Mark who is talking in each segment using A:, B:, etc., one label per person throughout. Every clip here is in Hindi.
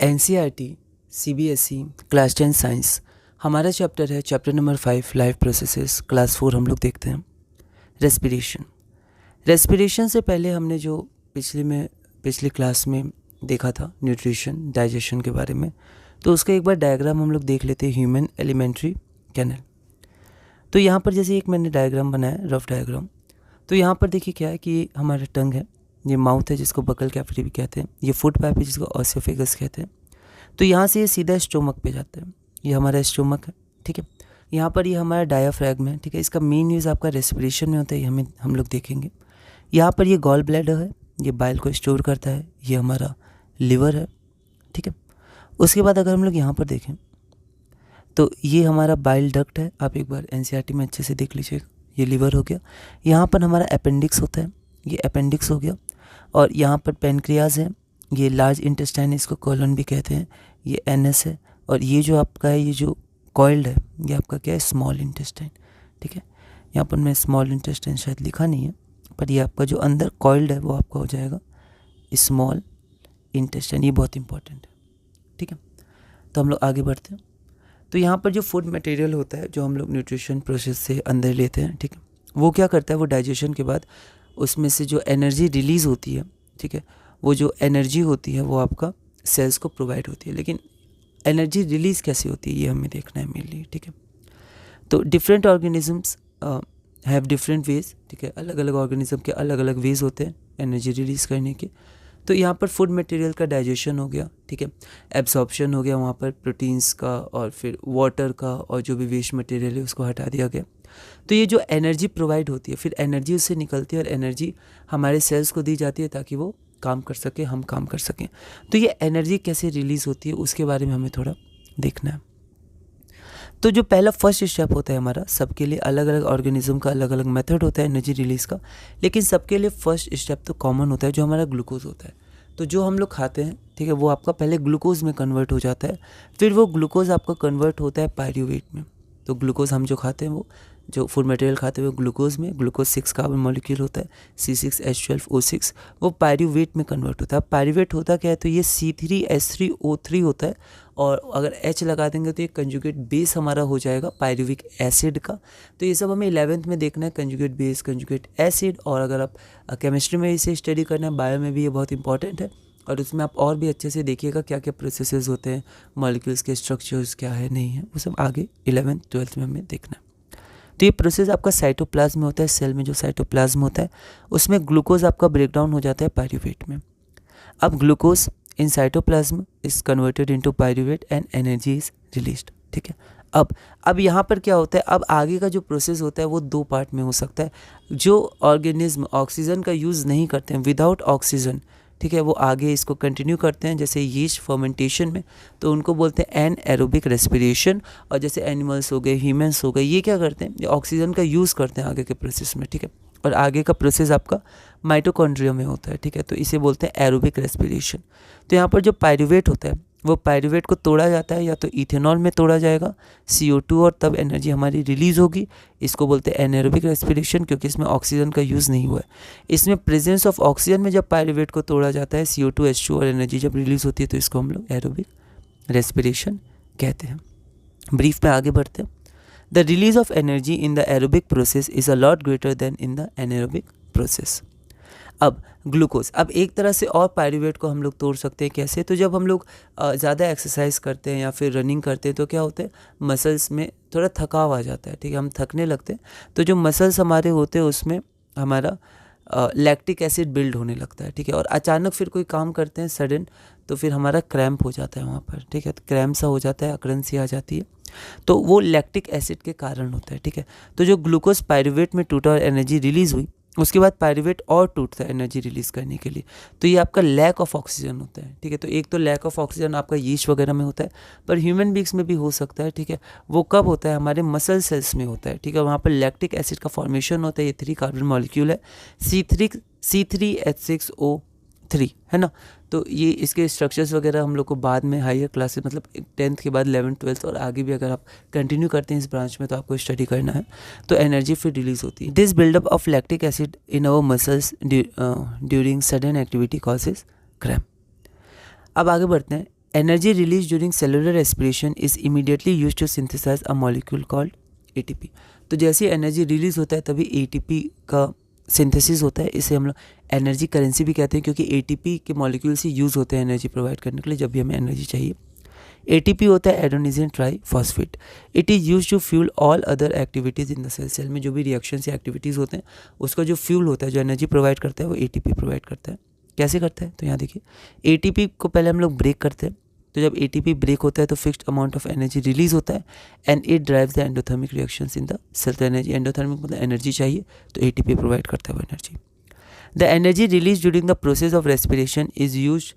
A: NCERT CBSE क्लास 10 साइंस हमारा चैप्टर है, chapter number 5 life processes. Class 4 हम लोग देखते हैं रेस्पिरेशन। रेस्पिरेशन से पहले हमने जो पिछली क्लास में देखा था न्यूट्रिशन डाइजेशन के बारे में, तो उसका एक बार डायग्राम हम लोग देख लेते हैं, ह्यूमन एलिमेंट्री कैनल। तो यहाँ पर जैसे एक मैंने डायग्राम बनाया, रफ डायग्राम। तो यहाँ पर देखिए क्या है कि ये हमारा टंग है, ये माउथ है जिसको बकल कैविटी भी कहते हैं, ये फूड पाइप है जिसको ऑसियोफेगस कहते हैं। तो यहाँ से ये सीधा स्टोमक पे जाता है, ये हमारा स्टोमक है, ठीक है। यहाँ पर ये हमारा डायाफ्रैगम है, ठीक है। इसका मेन यूज़ आपका रेस्पिरेशन में होता है, ये हम लोग देखेंगे। यहाँ पर ये गॉल ब्लैडर है, ये बाइल को स्टोर करता है, ये हमारा लिवर है, ठीक है। उसके बाद अगर हम लोग यहाँ पर देखें तो ये हमारा बाइल डक्ट है, आप एक बार NCERT में अच्छे से देख लीजिएगा। ये लिवर हो गया। यहाँ पर हमारा अपेंडिक्स होता है, ये अपेंडिक्स हो गया। और यहाँ पर पेनक्रियाज है, ये लार्ज इंटेस्टाइन, इसको कोलन भी कहते हैं, ये NS है। और ये जो आपका है, ये जो कॉइल्ड है, ये आपका क्या है, स्मॉल इंटेस्टाइन, ठीक है। यहाँ पर मैं स्मॉल इंटेस्टाइन शायद लिखा नहीं है, पर ये आपका जो अंदर कॉइल्ड है वो आपका हो जाएगा स्मॉल इंटेस्टाइन। ये बहुत इंपॉर्टेंट है, ठीक है। तो हम लोग आगे बढ़ते हैं। तो यहाँ पर जो फूड मटेरियल होता है, जो हम लोग न्यूट्रिशन प्रोसेस से अंदर लेते हैं, ठीक है, वो क्या करता है, वो डाइजेशन के बाद उसमें से जो एनर्जी रिलीज़ होती है, ठीक है, वो जो एनर्जी होती है वो आपका सेल्स को प्रोवाइड होती है। लेकिन एनर्जी रिलीज़ कैसे होती है ये हमें देखना है मेनली, ठीक है। तो different organisms have different ways, ठीक है। अलग अलग ऑर्गेनिज्म के अलग अलग वेज होते हैं एनर्जी रिलीज़ करने के। तो यहाँ पर फूड मटेरियल का डाइजेशन हो गया, ठीक है, एब्जॉर्प्शन हो गया वहाँ पर प्रोटीन्स का, और फिर वाटर का, और जो भी वेस्ट मटेरियल है उसको हटा दिया गया। तो ये जो एनर्जी प्रोवाइड होती है, फिर एनर्जी उससे निकलती है और एनर्जी हमारे सेल्स को दी जाती है ताकि वो काम कर सके, हम काम कर सकें। तो ये एनर्जी कैसे रिलीज़ होती है उसके बारे में हमें थोड़ा देखना है। तो जो पहला फर्स्ट स्टेप होता है हमारा, सबके लिए अलग अलग ऑर्गेनिज्म का अलग अलग मेथड होता है एनर्जी रिलीज़ का, लेकिन सबके लिए फर्स्ट स्टेप तो कॉमन होता है, जो हमारा ग्लूकोज होता है। तो जो हम लोग खाते हैं, ठीक है, वो आपका पहले ग्लूकोज में कन्वर्ट हो जाता है, फिर वो ग्लूकोज आपका कन्वर्ट होता है पायरूवेट में। तो ग्लूकोज हम जो खाते हैं, वो जो फूड मटेरियल खाते हैं वो ग्लूकोज में, ग्लूकोज 6 कार्बन मॉलिक्यूल होता है, C6H12O6, वो पायरूवेट में कन्वर्ट होता है। पायरूवेट होता क्या है, तो ये C3H3O3 होता है, और अगर H लगा देंगे तो ये कंजुगेट बेस हमारा हो जाएगा पायरूविक एसिड का। तो ये सब हमें 11th में देखना है, कंजुगेट बेस, कंजुगेट एसिड। और अगर आप केमिस्ट्री में इसे स्टडी करना है, बायो में भी ये बहुत इंपॉर्टेंट है, और उसमें आप और भी अच्छे से देखिएगा क्या क्या प्रोसेसेस होते हैं, मॉलिक्यूल्स के स्ट्रक्चर्स क्या है नहीं है, वो सब आगे 11th 12th में हमें देखना है। तो ये प्रोसेस आपका साइटोप्लाज्म में होता है, सेल में जो साइटोप्लाज्म होता है उसमें ग्लूकोज आपका ब्रेकडाउन हो जाता है पायरूवेट में। अब glucose in cytoplasm is converted into pyruvate and energy is released, ठीक है। अब यहाँ पर क्या होता है, अब आगे का जो प्रोसेस होता है वो 2 पार्ट में हो सकता है। जो ऑर्गेनिज्म ऑक्सीजन का यूज़ नहीं करते हैं, विदाउट ऑक्सीजन, ठीक है, वो आगे इसको कंटिन्यू करते हैं, जैसे यीस्ट फर्मेंटेशन में, तो उनको बोलते हैं एनएरोबिक रेस्पिरेशन। और जैसे एनिमल्स हो गए, ह्यूमंस हो गए, ये क्या करते हैं, ये ऑक्सीजन का यूज़ करते हैं आगे के प्रोसेस में, ठीक है। और आगे का प्रोसेस आपका माइटोकॉन्ड्रिया में होता है, ठीक है, तो इसे बोलते हैं एरोबिक रेस्पिरेशन। तो यहाँ पर जो पायरूवेट होता है, वो पायरूवेट को तोड़ा जाता है, या तो इथेनॉल में तोड़ा जाएगा CO2, और तब एनर्जी हमारी रिलीज़ होगी। इसको बोलते हैं एनएरोबिक रेस्पिरेशन, क्योंकि इसमें ऑक्सीजन का यूज़ नहीं हुआ है। इसमें प्रेजेंस ऑफ ऑक्सीजन में जब पायरूवेट को तोड़ा जाता है, CO2 H2 और एनर्जी जब रिलीज़ होती है, तो इसको हम लोग एरोबिक रेस्पिरेशन कहते हैं। ब्रीफ में आगे बढ़ते हैं। The release of energy in the aerobic process is a lot greater then in the anaerobic process. अब ग्लूकोज, अब एक तरह से और पायरूवेट को हम लोग तोड़ सकते हैं, कैसे, तो जब हम लोग ज़्यादा एक्सरसाइज करते हैं या फिर रनिंग करते हैं, तो क्या होता है, मसल्स में थोड़ा थकाव आ जाता है, ठीक है, हम थकने लगते हैं। तो जो मसल्स हमारे होते हैं उसमें हमारा लैक्टिक एसिड बिल्ड होने लगता है, ठीक है। और अचानक फिर कोई काम करते हैं सडन, तो फिर हमारा क्रैम्प हो जाता है वहाँ पर, ठीक है, तो क्रैम्प सा हो जाता है, अकड़न आ जाती है, तो वो लैक्टिक एसिड के कारण होता है, ठीक है। तो जो ग्लूकोज पायरूवेट में टूटा और एनर्जी रिलीज़ हुई, उसके बाद पायरूवेट और टूटता है एनर्जी रिलीज़ करने के लिए, तो ये आपका लैक ऑफ ऑक्सीजन होता है, ठीक है। तो एक तो लैक ऑफ ऑक्सीजन आपका यीस्ट वगैरह में होता है, पर ह्यूमन बींग्स में भी हो सकता है, ठीक है। वो कब होता है, हमारे मसल सेल्स में होता है, ठीक है। वहाँ पर लैक्टिक एसिड का फॉर्मेशन होता है, ये 3 कार्बन मॉलिक्यूल है, C3H6O3, है ना। तो ये इसके स्ट्रक्चर्स वगैरह हम लोग को बाद में हायर क्लासेस, मतलब 10th के बाद 11th 12th और आगे भी अगर आप कंटिन्यू करते हैं इस ब्रांच में, तो आपको स्टडी करना है, तो एनर्जी फिर रिलीज होती है। This buildup of lactic acid in our muscles during sudden activity causes cramp. अब आगे बढ़ते हैं। Energy release during cellular respiration is immediately use to synthesize a molecule called ATP. तो जैसे एनर्जी रिलीज होता है तभी एटीपी का सिंथेसिस होता है। इसे हम लोग एनर्जी करेंसी भी कहते हैं, क्योंकि एटीपी के मॉलिक्यूल्स ही यूज़ होते हैं एनर्जी प्रोवाइड करने के लिए जब भी हमें एनर्जी चाहिए। एटीपी होता है adenosine triphosphate. It is use to fuel all other activities in the cell. Cell में जो भी रिएक्शंस या एक्टिविटीज़ होते हैं उसका जो फ्यूल होता है, जो एनर्जी प्रोवाइड करता है, वो एटीपी प्रोवाइड करता है। कैसे करता है? तो यहाँ देखिए, एटीपी को पहले हम लोग ब्रेक करते हैं। तो जब एटीपी ब्रेक होता है तो fixed amount of energy release होता है and it drives the endothermic reactions in the cell. तो एनर्जी, एंडोथर्मिक मतलब एनर्जी चाहिए, तो एटीपी प्रोवाइड करता है वो energy. The energy release during the process of respiration is use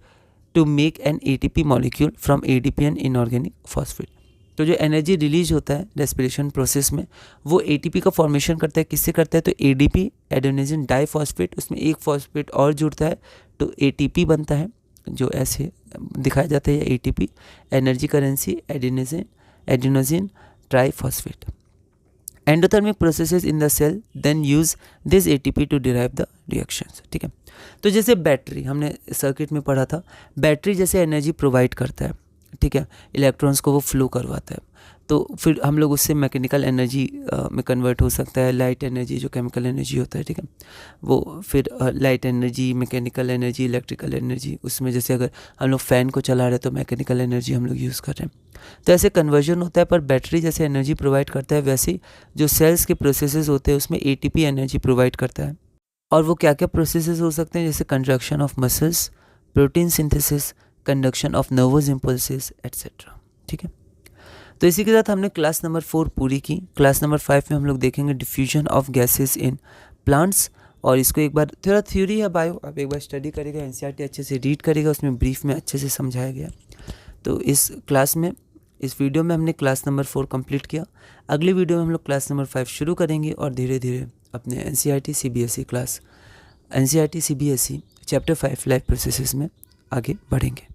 A: to make an ATP molecule from ADP and inorganic phosphate. तो जो एनर्जी रिलीज होता है रेस्पिरेशन प्रोसेस में, वो एटीपी का फॉर्मेशन करता है। किससे करता है? तो एडीपी, एडेनोसिन डाइफॉस्फेट, उसमें एक फॉस्फेट और जुड़ता है तो एटीपी बनता है, जो ऐसे दिखाया जाता है ATP, energy currency adenosine triphosphate. Endothermic processes in the cell then use this ATP to derive the reactions. ठीक है, तो जैसे बैटरी हमने सर्किट में पढ़ा था, बैटरी जैसे एनर्जी प्रोवाइड करता है, ठीक है, इलेक्ट्रॉन्स को वो फ्लो करवाता है, तो फिर हम लोग उससे मैकेनिकल एनर्जी में कन्वर्ट हो सकता है। लाइट एनर्जी जो केमिकल एनर्जी होता है, ठीक है, वो फिर light energy, mechanical energy, electrical energy, उसमें जैसे अगर हम लोग फ़ैन को चला रहे हैं तो मैकेनिकल एनर्जी हम लोग यूज़ कर रहे हैं, तो ऐसे कन्वर्जन होता है। पर बैटरी जैसे एनर्जी प्रोवाइड करता है, वैसे जो सेल्स के प्रोसेसेस होते हैं उसमें एटीपी एनर्जी प्रोवाइड करता है। और वो क्या क्या प्रोसेसेस हो सकते हैं? जैसे contraction of muscles, protein synthesis, conduction of nervous impulses etcetera. ठीक है, तो इसी के साथ हमने क्लास नंबर 4 पूरी की। क्लास नंबर 5 में हम लोग देखेंगे diffusion of gases in plants, और इसको एक बार थोड़ा थ्योरी है बायो, आप एक बार स्टडी करेगा, एनसीईआरटी अच्छे से रीड करेगा, उसमें ब्रीफ में अच्छे से समझाया गया। तो इस क्लास में, इस वीडियो में हमने क्लास नंबर 4 कंप्लीट किया। अगली वीडियो में हम लोग क्लास नंबर 5 शुरू करेंगे और धीरे धीरे अपने NCERT CBSE class, NCERT CBSE chapter 5 life processes में आगे बढ़ेंगे।